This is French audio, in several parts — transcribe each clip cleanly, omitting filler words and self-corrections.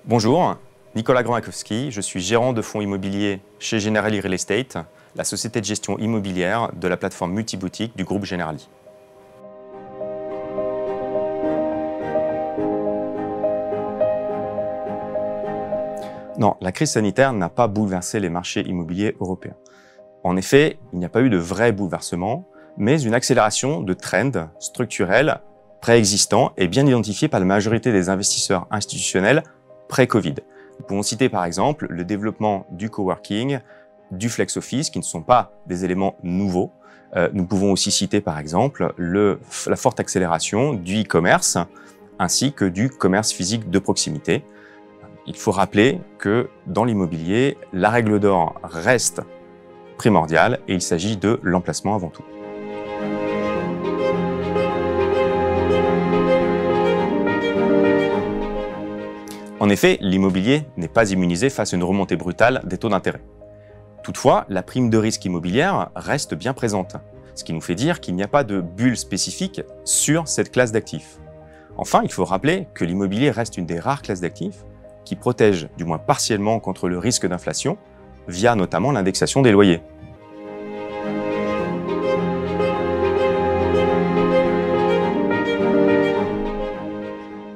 Bonjour, Nicolas Gromakowski, je suis gérant de fonds immobiliers chez Generali Real Estate, la société de gestion immobilière de la plateforme multiboutique du groupe Generali. Non, la crise sanitaire n'a pas bouleversé les marchés immobiliers européens. En effet, il n'y a pas eu de vrai bouleversement, mais une accélération de trends structurels préexistants et bien identifiés par la majorité des investisseurs institutionnels pré-Covid. Nous pouvons citer par exemple le développement du coworking, du flex office, qui ne sont pas des éléments nouveaux. Nous pouvons aussi citer par exemple la forte accélération du e-commerce ainsi que du commerce physique de proximité. Il faut rappeler que dans l'immobilier, la règle d'or reste primordiale et il s'agit de l'emplacement avant tout. En effet, l'immobilier n'est pas immunisé face à une remontée brutale des taux d'intérêt. Toutefois, la prime de risque immobilière reste bien présente, ce qui nous fait dire qu'il n'y a pas de bulle spécifique sur cette classe d'actifs. Enfin, il faut rappeler que l'immobilier reste une des rares classes d'actifs qui protège, du moins partiellement, contre le risque d'inflation, via notamment l'indexation des loyers.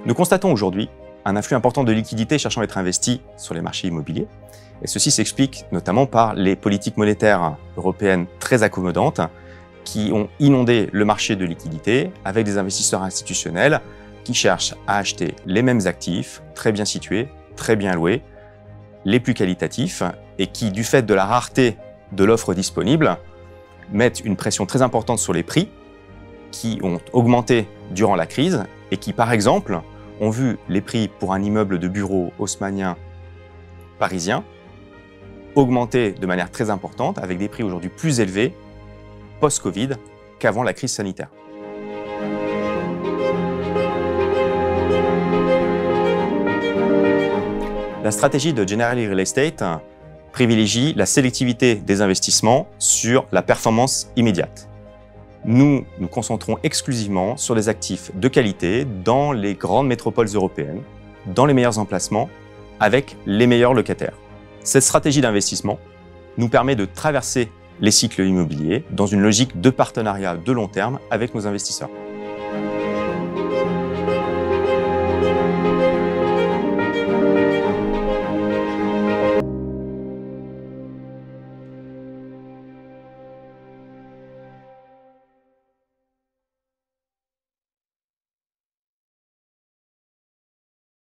Nous constatons aujourd'hui un afflux important de liquidités cherchant à être investies sur les marchés immobiliers. Et ceci s'explique notamment par les politiques monétaires européennes très accommodantes qui ont inondé le marché de liquidités avec des investisseurs institutionnels qui cherchent à acheter les mêmes actifs, très bien situés, très bien loués, les plus qualitatifs et qui, du fait de la rareté de l'offre disponible, mettent une pression très importante sur les prix qui ont augmenté durant la crise et qui, par exemple, ont vu les prix pour un immeuble de bureau haussmannien parisien augmenter de manière très importante avec des prix aujourd'hui plus élevés post-Covid qu'avant la crise sanitaire. La stratégie de Generali Real Estate privilégie la sélectivité des investissements sur la performance immédiate. Nous nous concentrons exclusivement sur des actifs de qualité dans les grandes métropoles européennes, dans les meilleurs emplacements, avec les meilleurs locataires. Cette stratégie d'investissement nous permet de traverser les cycles immobiliers dans une logique de partenariat de long terme avec nos investisseurs.